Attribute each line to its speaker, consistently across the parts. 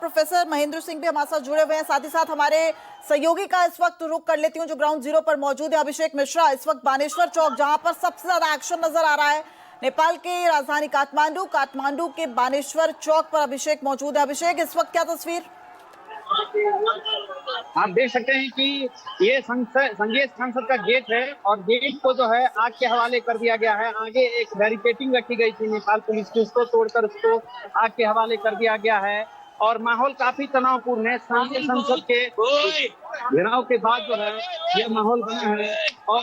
Speaker 1: Professor Mahendra Singh भी हमारे साथ जुड़े हुए हैं, साथ ही साथ हमारे सहयोगी का इस वक्त रुख कर लेती हूं जो ग्राउंड जीरो पर मौजूद है, अभिषेक मिश्रा। इस वक्त बानेश्वर चौक जहां पर सबसे ज्यादा एक्शन नजर आ रहा है, नेपाल की राजधानी काठमांडू के बानेश्वर चौक पर अभिषेक मौजूद है। अभिषेक, इस वक्त क्या तस्वीर?
Speaker 2: आप देख सकते हैं कि ये संघीय संसद का गेट है और गेट को जो है आग के हवाले कर दिया गया है। आगे एक बैरिकेडिंग रखी गई थी नेपाल पुलिस की, उसको तोड़कर उसको आग के हवाले कर दिया गया है और माहौल काफी तनावपूर्ण है। संघीय संसद के घेराव के बाद जो है यह माहौल बना है और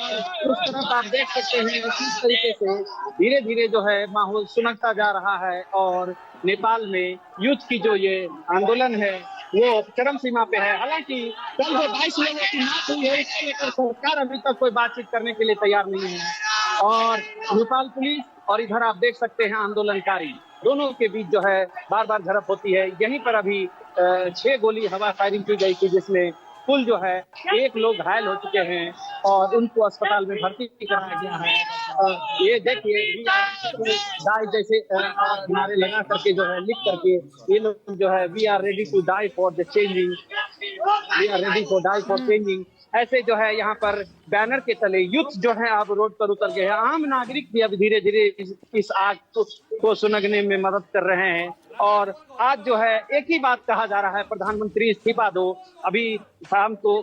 Speaker 2: उस तरफ आप देख सकते हैं इस तरीके से धीरे धीरे जो है माहौल सुनकता जा रहा है और नेपाल में यूथ की जो ये आंदोलन है वो चरम सीमा पे है। हालांकि कल जो 22 लोगों की मौत हुई है इसको लेकर सरकार अभी तक कोई बातचीत करने के लिए तैयार नहीं है और नेपाल पुलिस और इधर आप देख सकते हैं आंदोलनकारी दोनों के बीच जो है बार बार झड़प होती है। यहीं पर अभी 6 गोली हवा फायरिंग की गई थी जिसमें कुल जो है 1 लोग घायल हो चुके हैं और उनको अस्पताल में भर्ती कराया गया है। ये देखिए डाई जैसे नारे लगा करके जो है लिख करके ये लोग जो है we are ready to die for the changing, we are ready to die for changing, ऐसे जो है यहाँ पर बैनर के तले यूथ जो है अब रोड पर उतर गए हैं। आम नागरिक भी अब धीरे धीरे इस आग को सुलगने में मदद कर रहे हैं और आज जो है एक ही बात कहा जा रहा है, प्रधानमंत्री इस्तीफा दो। अभी शाम को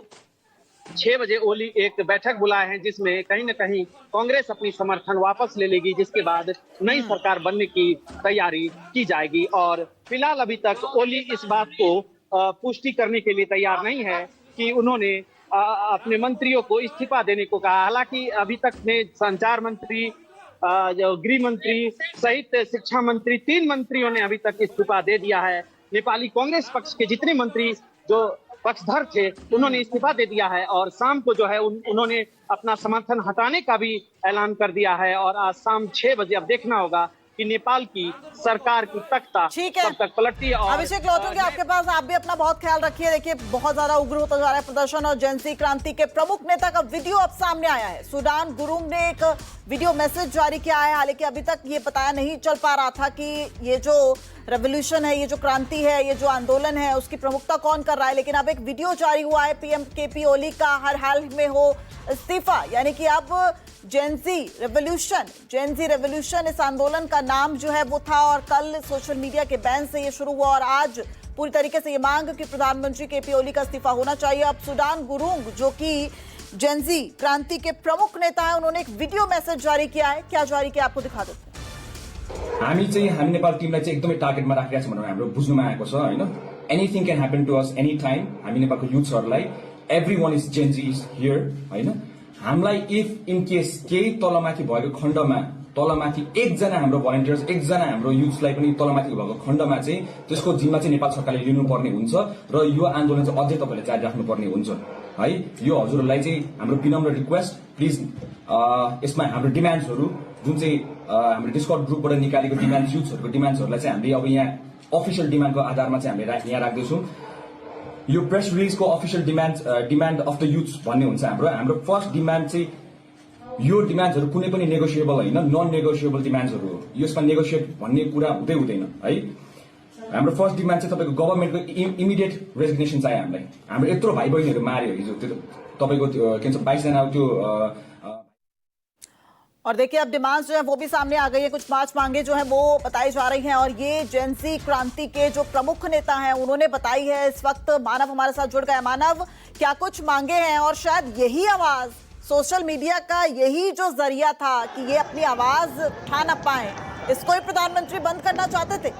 Speaker 2: 6 बजे ओली एक बैठक बुलाए हैं जिसमें कहीं न कहीं कांग्रेस अपनी समर्थन वापस ले लेगी, जिसके बाद नई सरकार बनने की तैयारी की जाएगी और फिलहाल अभी तक ओली इस बात को पुष्टि करने के लिए तैयार नहीं है कि उन्होंने अपने मंत्रियों को इस्तीफा देने को कहा। हालांकि अभी तक में संचार मंत्री, गृह मंत्री सहित शिक्षा मंत्री 3 मंत्रियों ने अभी तक इस्तीफा दे दिया है। नेपाली कांग्रेस पक्ष के जितने मंत्री जो पक्षधर थे उन्होंने इस्तीफा दे दिया है और शाम को जो है उन्होंने अपना समर्थन हटाने का भी ऐलान कर दिया है और आज शाम 6 बजे अब देखना होगा कि नेपाल की सरकार की तख्ता कब तक पलटती है।
Speaker 1: अभिषेक, लौटूंगे आपके पास, आप भी अपना बहुत ख्याल रखिए। देखिए बहुत ज्यादा उग्र होता जा रहा है प्रदर्शन और जेनजी क्रांति के प्रमुख नेता का वीडियो अब सामने आया है। सुडान गुरुंग ने एक वीडियो मैसेज जारी किया है। हालांकि अभी तक ये पता नहीं चल पा रहा था कि ये जो रेवोल्यूशन है, ये जो क्रांति है, ये जो आंदोलन है उसकी प्रमुखता कौन कर रहा है, लेकिन अब एक वीडियो जारी हुआ है पीएम केपी ओली का हर हाल में हो इस्तीफा, यानी कि अब जेनजी रेवोल्यूशन इस आंदोलन का नाम जो है वो था और कल सोशल मीडिया के बैन से ये शुरू हुआ और आज पूरी तरीके से ये मांग कि प्रधानमंत्री केपी ओली का इस्तीफा होना चाहिए। अब सुडान गुरुंग जो कि जेनजी क्रांति के प्रमुख नेता है, उन्होंने एक वीडियो मैसेज जारी किया है। क्या जारी किया आपको दिखा देते हैं।
Speaker 3: हामी नेपाल टिमलाई चाहिँ एकदमै टार्गेटमा राखिरहेको छ भनेर हाम्रो बुझ्नुमा आएको छ हैन। Anything can happen to us any time. हामी नेपालको युथ्सहरुलाई everyone is Gen Z is here हैन। हामीलाई इफ इन केस केही तलमाथि भएको खण्डमा तलमाथि एकजना हाम्रो भलन्टियर्स, एकजना हाम्रो युथ्सलाई पनि तलमाथि भएको खण्डमा चाहिँ त्यसको जिम्मा चाहिँ नेपाल सरकारले लिनुपर्ने हुन्छ र यो आन्दोलन चाहिँ अझै तपाईले जारी राख्नुपर्ने हुन्छ है। यो हजुरहरूलाई चाहिँ हाम्रो विनम्र रिक्वेस्ट, प्लिज यसमा हाम्रो डिमान्ड्सहरू जुन चाहिँ हाम्रो डिस्कर्ड ग्रुपबाट निकालेको डिमान्ड, युथ्सहरूको डिमान्ड्सहरूलाई चाहिँ हामीले अब यहाँ अफिसियल डिमान्डको आधारमा चाहिँ हामीले यहाँ राख्दैछौँ। यो प्रेस रिलिजको official demand of the youths भन्ने हुन्छ हाम्रो फर्स्ट डिमान्ड चाहिँ यो डिमान्ड्सहरू कुनै पनि नेगोसिएबल होइन, नन नेगोसिएबल डिमान्ड्सहरू हो। यसमा नेगोसिएट भन्ने कुरा हुँदैन है। हाम्रो फर्स्ट डिमान्ड चाहिँ तपाईँको गभर्मेन्टको इमिडिएट रेजिग्नेसन चाहियो हामीलाई। हाम्रो यत्रो भाइ बहिनीहरू मार्यो हिजो, त्यो तपाईँको के भन्छ 22 जना त्यो।
Speaker 1: और देखिए अब डिमांड्स जो है वो भी सामने आ गई है, कुछ 5 मांगे जो है वो बताई जा रही हैं और ये जेनजी क्रांति के जो प्रमुख नेता हैं उन्होंने बताई है। इस वक्त मानव हमारे साथ जुड़ गया। मानव, क्या कुछ मांगे हैं और शायद यही आवाज सोशल मीडिया का यही जो जरिया था कि ये अपनी आवाज उठा ना पाए, इसको ही प्रधानमंत्री बंद करना चाहते थे?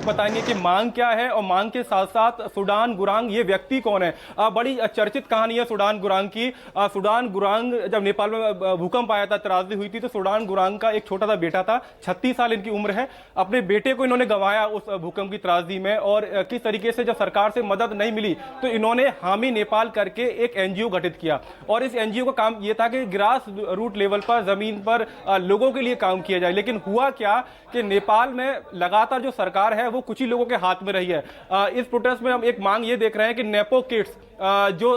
Speaker 4: बताएंगे कि मांग क्या है और मांग के साथ साथ सुडान गुरांग ये व्यक्ति कौन है। बड़ी चर्चित कहानी है सुडान गुरांग की। सुडान गुरांग जब नेपाल में भूकंप आया था, त्रासदी हुई थी, तो सुडान गुरांग का एक छोटा सा बेटा था, 36 साल इनकी उम्र है। अपने बेटे को इन्होंने गंवाया उस भूकंप की त्रासदी में और किस तरीके से जब सरकार से मदद नहीं मिली तो इन्होंने हामी नेपाल करके एक एनजीओ गठित किया और इस एनजीओ का काम यह था कि ग्रास रूट लेवल पर, जमीन पर लोगों के लिए काम किया जाए। लेकिन हुआ क्या कि नेपाल में लगातार जो सरकार है वो कुछ ही लोगों के हाथ में रही है। इस प्रोटेस्ट में हम एक मांग ये देख रहे हैं कि नेपो किड्स जो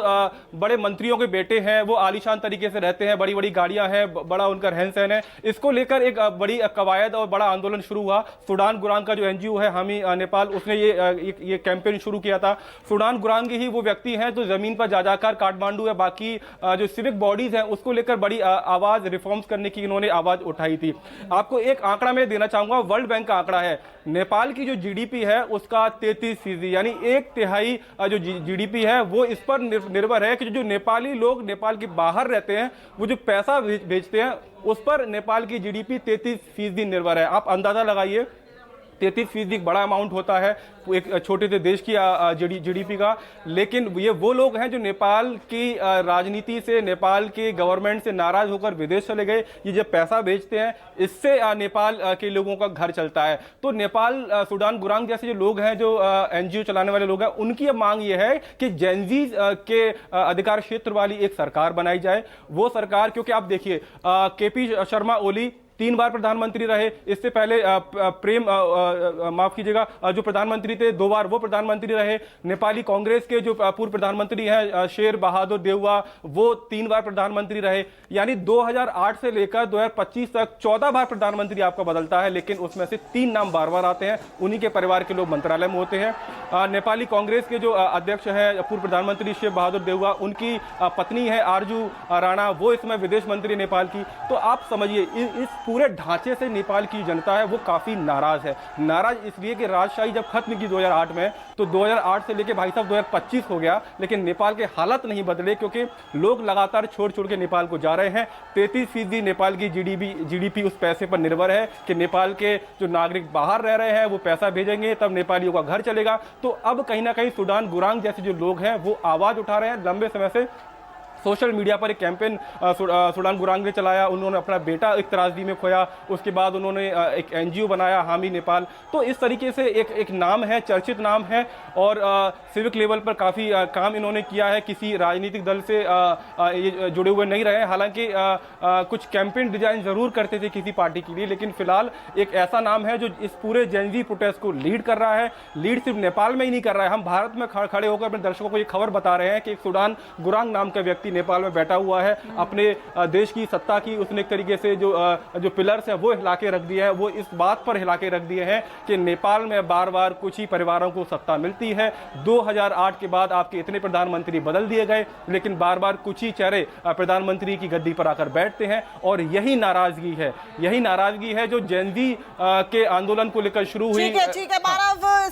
Speaker 4: बड़े मंत्रियों के बेटे हैं वो आलीशान तरीके से रहते हैं, बड़ी बड़ी गाड़ियां हैं, बड़ा उनका रहन सहन है। इसको लेकर एक बड़ी कवायद और बड़ा आंदोलन शुरू हुआ। सूडान गुरांग का जो एनजीओ है हामी नेपाल, उसने ये कैंपेन शुरू किया था। सूडान गुरांग ही वो व्यक्ति हैं जो जमीन पर जा जाकर काठमांडू या बाकी जो सिविक बॉडीज हैं उसको लेकर बड़ी आवाज रिफॉर्म्स करने की इन्होंने आवाज उठाई थी। आपको एक आंकड़ा मैं देना चाहूंगा, वर्ल्ड बैंक का आंकड़ा है, नेपाल की जो जीडीपी है उसका 33% यानी 1/3 जो जीडीपी है वो इस पर निर्भर है कि जो नेपाली लोग नेपाल के बाहर रहते हैं वो जो पैसा भेजते हैं उस पर नेपाल की जीडीपी 33% निर्भर है। आप अंदाजा लगाइए, 33% बड़ा अमाउंट होता है एक छोटे से देश की जीडीपी का। लेकिन ये वो लोग हैं जो नेपाल की राजनीति से, नेपाल के गवर्नमेंट से नाराज होकर विदेश चले गए। ये जब पैसा भेजते हैं इससे नेपाल के लोगों का घर चलता है। तो नेपाल सूडान गुरांग जैसे जो लोग हैं, जो एनजीओ चलाने वाले लोग हैं, उनकी अब मांग ये है कि जेनजीज के अधिकार क्षेत्र वाली एक सरकार बनाई जाए। वो सरकार, क्योंकि आप देखिए केपी शर्मा ओली 3 बार प्रधानमंत्री रहे, इससे पहले प्रेम माफ कीजिएगा जो प्रधानमंत्री थे 2 बार वो प्रधानमंत्री रहे। नेपाली कांग्रेस के जो पूर्व प्रधानमंत्री हैं शेर बहादुर देउवा, वो 3 बार प्रधानमंत्री रहे। यानी 2008 से लेकर 2025 तक 14 बार प्रधानमंत्री आपका बदलता है, लेकिन उसमें से 3 नाम बार बार आते हैं, उन्हीं के परिवार के लोग मंत्रालय में होते हैं। नेपाली कांग्रेस के जो अध्यक्ष हैं पूर्व प्रधानमंत्री शेर बहादुर देउवा, उनकी पत्नी है आरजू राणा, वो इसमें विदेश मंत्री नेपाल की। तो आप समझिए इस पूरे ढांचे से नेपाल की जनता है वो काफी नाराज है। नाराज इसलिए कि राजशाही जब खत्म की 2008 में, तो 2008 से लेके भाई साहब 2025 हो गया, लेकिन नेपाल के हालात नहीं बदले, क्योंकि लोग लगातार छोड़ छोड़ के नेपाल को जा रहे हैं। 33% नेपाल की जीडीपी उस पैसे पर निर्भर है कि नेपाल के जो नागरिक बाहर रह रहे हैं वो पैसा भेजेंगे तब नेपालियों का घर चलेगा। तो अब कहीं ना कहीं सूडान गुरांग जैसे जो लोग हैं वो आवाज उठा रहे हैं। लंबे समय से सोशल मीडिया पर एक कैंपेन सूडान गुरांग ने चलाया, उन्होंने अपना बेटा एक त्रासदी में खोया, उसके बाद उन्होंने एक एनजीओ बनाया हामी नेपाल। तो इस तरीके से एक नाम है, चर्चित नाम है, और सिविक लेवल पर काफ़ी काम इन्होंने किया है। किसी राजनीतिक दल से ये जुड़े हुए नहीं रहे, हालांकि कुछ कैंपेन डिजाइन जरूर करते थे किसी पार्टी के लिए, लेकिन फिलहाल एक ऐसा नाम है जो इस पूरे जेनजी प्रोटेस्ट को लीड कर रहा है। लीड सिर्फ नेपाल में ही नहीं कर रहा है, हम भारत में खड़े होकर अपने दर्शकों को ये खबर बता रहे हैं कि एक सूडान गुरांग नाम का व्यक्ति नेपाल में बैठा हुआ है, अपने देश की सत्ता की उसने एक तरीके से जो पिलर्स है वो हिला के रख दिए हैं। वो इस बात पर हिला के रख दिए हैं कि नेपाल में बार बार कुछ ही परिवारों को सत्ता मिलती है। 2008 के बाद आपके इतने प्रधानमंत्री बदल दिए गए, लेकिन बार बार कुछ ही चेहरे प्रधानमंत्री की गद्दी पर आकर बैठते हैं। और यही नाराजगी है जो जेनजी के आंदोलन को लेकर शुरू हुई।
Speaker 1: ठीक है मानव।